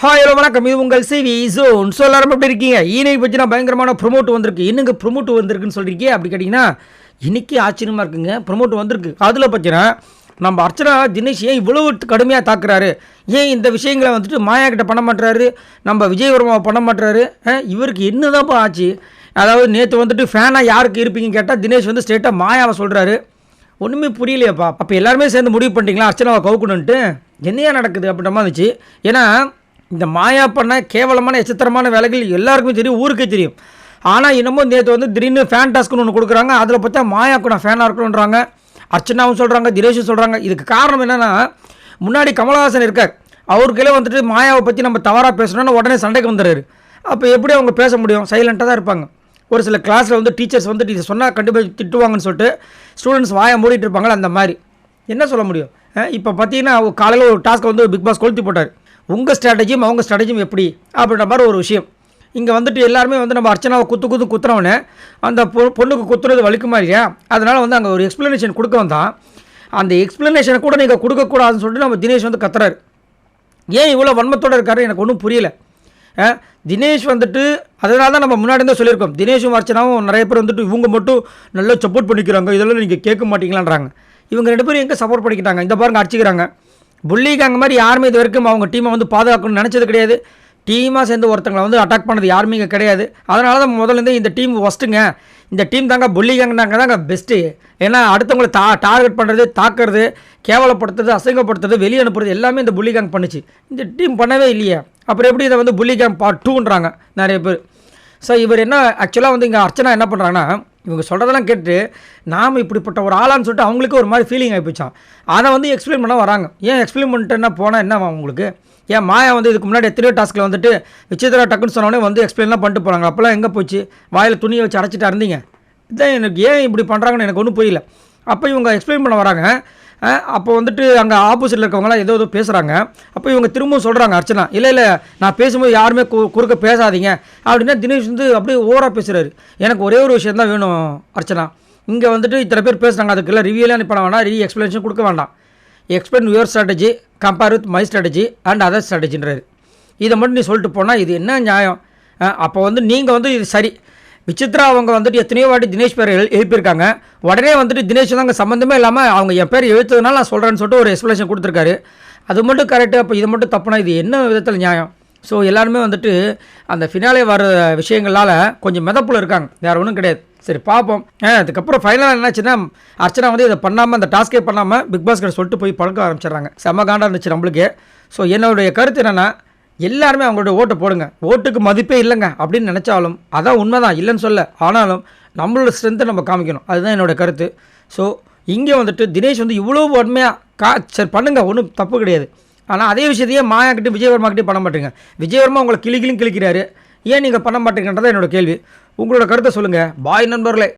Hi hello வணக்கம், இது உங்கள் சிவி ஜோன். ஸோ எல்லாரும் எப்படி இருக்கீங்க? இன்னைக்கு பற்றினா பயங்கரமான ப்ரொமோட் வந்திருக்கு. என்னங்க ப்ரொமோட் வந்திருக்குன்னு சொல்கிறீங்க அப்படி கேட்டிங்கன்னா, இன்றைக்கி ஆச்சரியமாக இருக்குங்க. ப்ரொமோட் வந்திருக்கு. அதில் பார்த்தீங்கன்னா நம்ம அர்ச்சனா தினேஷ் ஏன் இவ்வளோ கடுமையாக தாக்குறாரு, ஏன் இந்த விஷயங்களை வந்துட்டு மாயா கிட்ட பண்ண மாட்டுறாரு, நம்ம விஜயவர்மாவை பண்ண மாட்டுறாரு, இவருக்கு என்ன தான்ப்பா ஆச்சு? அதாவது நேற்று வந்துட்டு ஃபேனாக யாருக்கு இருப்பீங்கன்னு கேட்டால் தினேஷ் வந்து ஸ்ட்ரெயிட்டாக மாயாவை சொல்கிறாரு. ஒன்றுமே புரியலையாப்பா. அப்போ எல்லாருமே சேர்ந்து முடிவு பண்ணிட்டீங்களா அர்ச்சனாவை கவுக்கணுன்ட்டு? என்னையா நடக்குது அப்படின்ற மாதிரி இருந்துச்சு. ஏன்னா இந்த மாயா பண்ண கேவலமான எச்சத்திரமான வேலைகள் எல்லாருக்குமே தெரியும், ஊருக்கே தெரியும். ஆனால் இன்னமும் நேற்று வந்து திடீர்னு ஃபேன் டாஸ்க்குன்னு ஒன்று கொடுக்குறாங்க. அதில் பார்த்தா மாயாவுக்கு நான் ஃபேனாக இருக்கணுன்றாங்க, அர்ச்சனாவும் சொல்கிறாங்க, தினேஷும் சொல்கிறாங்க. இதுக்கு காரணம் என்னென்னா, முன்னாடி கமலஹாசன் இருக்கார், அவருக்கெல்லாம் வந்துட்டு மாயாவை பற்றி நம்ம தவறாக பேசணும்னு உடனே சண்டைக்கு வந்துடுறாரு. அப்போ எப்படி அவங்க பேச முடியும்? சைலண்ட்டாக தான் இருப்பாங்க. ஒரு சில கிளாஸில் வந்து டீச்சர்ஸ் வந்துட்டு இதை சொன்னால் கண்டிப்பாக திட்டுவாங்கன்னு சொல்லிட்டு ஸ்டூடெண்ட்ஸ் வாயை மூடிட்டு இருப்பாங்களா, அந்த மாதிரி என்ன சொல்ல முடியும்? இப்போ பார்த்தீங்கன்னா காலையில் ஒரு டாஸ்க்கை வந்து பிக் பாஸ் கொளுத்தி போட்டார். உங்கள் ஸ்ட்ராட்டஜியும் அவங்க ஸ்ட்ராட்டஜியும் எப்படி அப்படின்ற மாதிரி ஒரு விஷயம். இங்கே வந்துட்டு எல்லாருமே வந்து நம்ம அர்ச்சனாவை குத்துறவனே அந்த பொண்ணுக்கு குத்துறது வலிக்குமா இல்லையா? அதனால் வந்து அங்கே ஒரு எக்ஸ்ப்ளனேஷன் கொடுக்க வந்தான். அந்த எக்ஸ்ப்ளனேஷனை கூட நீங்கள் கொடுக்கக்கூடாதுன்னு சொல்லிட்டு நம்ம தினேஷ் வந்து கத்துறாரு. ஏன் இவ்வளோ வன்மத்தோடு இருக்காரு எனக்கு ஒன்றும் புரியல. தினேஷ் வந்துட்டு அதனால தான் நம்ம முன்னாடி தான் சொல்லியிருக்கோம், தினேஷும் அர்ச்சனாவும் நிறைய பேர் வந்துட்டு இவங்க மட்டும் நல்லா சப்போர்ட் பண்ணிக்கிறாங்க, இதெல்லாம் நீங்கள் கேட்க மாட்டீங்களான்றாங்க. இவங்க ரெண்டு பேரும் எங்கே சப்போர்ட் பண்ணிக்கிட்டாங்க? இந்த பாருங்க அடிச்சுக்கிறாங்க. புள்ளிகாங்க மாதிரி யாருமே இது வரைக்கும் அவங்க டீமை வந்து பாதுகாக்கணும்னு நினச்சது கிடையாது. டீமாக சேர்ந்து ஒருத்தங்களை வந்து அட்டாக் பண்ணது யாருமே இங்கே கிடையாது. அதனால தான் முதல்லேருந்து இந்த டீம் ஒஸ்ட்டுங்க, இந்த டீம் தாங்க புள்ளிகாங்கனாங்க தாங்க பெஸ்ட்டு. ஏன்னா அடுத்தவங்களை டார்கெட் பண்ணுறது, தாக்குறது, கேவலப்படுத்துறது, அசிங்கப்படுத்துறது, வெளியே அனுப்புறது எல்லாமே இந்த புள்ளிகாங் பண்ணுச்சு. இந்த டீம் பண்ணவே இல்லையே. அப்புறம் எப்படி இதை வந்து புள்ளிகாங் பார்ட் 2ன்றாங்க நிறைய பேர். ஸோ இவர் என்ன ஆக்சுவலாக வந்து இங்கே அர்ச்சனா என்ன பண்ணுறாங்கன்னா, இவங்க சொல்கிறதெல்லாம் கேட்டு நாம் இப்படிப்பட்ட ஒரு ஆளான்னு சொல்லிட்டு அவங்களுக்கு ஒரு மாதிரி ஃபீலிங் ஆகிப்போச்சான். அதை வந்து எக்ஸ்பிளைன் பண்ண வராங்க. ஏன் எக்ஸ்பிளைன் பண்ணிட்டுன்னா போனால் என்ன உங்களுக்கு? ஏன் மாயா வந்து இதுக்கு முன்னாடி எத்தனையோ டாஸ்க்கில் வந்துட்டு விசித்ரா டக்குன்னு சொன்னோடனே வந்து எக்ஸ்பிளைன்லாம் பண்ணிட்டு போகிறாங்க. அப்போல்லாம் எங்கே போச்சு? வாயில் துணியை வச்சு அடைச்சிட்டா இருந்தீங்க. இதுதான் எனக்கு ஏன் இப்படி பண்ணுறாங்கன்னு எனக்கு ஒன்றும் புரியல. அப்போ இவங்க எக்ஸ்பிளைன் பண்ண வராங்க. அப்போ வந்துட்டு அங்கே ஆப்போசிட்டில் இருக்கவங்களாம் ஏதோ பேசுகிறாங்க. அப்போ இவங்க திரும்பவும் சொல்கிறாங்க அர்ச்சனா, இல்லை நான் பேசும்போது யாருமே குறுக்க பேசாதீங்க அப்படின்னா தினேஷ் வந்து அப்படியே ஓவராக பேசுகிறாரு. எனக்கு ஒரே ஒரு விஷயம் தான் வேணும் அர்ச்சனா, இங்கே வந்துட்டு இத்தனை பேர் பேசுகிறாங்க, அதுக்கெல்லாம் ரிவியூலாம் பண்ண வேண்டாம், எக்ஸ்ப்ளனேஷன் கொடுக்க வேண்டாம். Explain your strategy compare with my strategy and other ஸ்ட்ராட்டஜின்றாரு. இதை மட்டும் நீ சொல்லிட்டு போனால் இது என்ன நியாயம்? அப்போ வந்து நீங்கள் வந்து இது சரி, விசித்ரா அவங்க வந்துட்டு எத்தனையோ வாட்டி தினேஷ் பேர் எழுப்பியிருக்காங்க. உடனே வந்துட்டு தினேஷ் தாங்க சம்மந்தமே இல்லாமல் அவங்க என் பேர் எழுத்ததுனால நான் சொல்கிறேன்னு சொல்லிட்டு ஒரு எக்ஸ்ப்ளனேஷன் கொடுத்துருக்காரு. அது மட்டும் கரெக்டு. அப்போ இது மட்டும் தப்புனா இது என்ன விதத்தில் நியாயம்? ஸோ எல்லாருமே வந்துட்டு அந்த ஃபினாலே வர விஷயங்களால் கொஞ்சம் மிதப்பில் இருக்காங்க, வேறு ஒன்றும் கிடையாது. சரி பார்ப்போம். அதுக்கப்புறம் ஃபைனலாக என்னாச்சுன்னா, அர்ச்சனா வந்து இதை பண்ணாமல், அந்த டாஸ்கே பண்ணாமல் பிக் பாஸ் கிட்ட சொல்லிட்டு போய் பழக்க ஆரம்பிச்சிடுறாங்க. செம்ம காண்டாக இருந்துச்சு நம்மளுக்கு. ஸோ என்னுடைய கருத்து என்னென்னா, எல்லாருமே அவங்களுடைய ஓட்டை போடுங்க. ஓட்டுக்கு மதிப்பே இல்லைங்க அப்படின்னு நினச்சாலும் அதான் உண்மை தான், இல்லைன்னு சொல்ல. ஆனாலும் நம்மளோட ஸ்ட்ரென்த்தை நம்ம காமிக்கணும், அதுதான் என்னோடய கருத்து. ஸோ இங்கே வந்துட்டு தினேஷ் வந்து இவ்வளோ உண்மையாக சரி பண்ணுங்கள், ஒன்றும் தப்பு கிடையாது. ஆனால் அதே விஷயத்தையே மாயாக்கிட்டே விஜயவர்மாக்கிட்டே பண்ண மாட்டேங்க. விஜயவர்மா உங்களை கிளிக்கிறாரு, ஏன் நீங்கள் பண்ண மாட்டேங்கன்றதான் என்னோடய கேள்வி. உங்களோட கருத்தை சொல்லுங்கள். பாய் நண்பர்களே.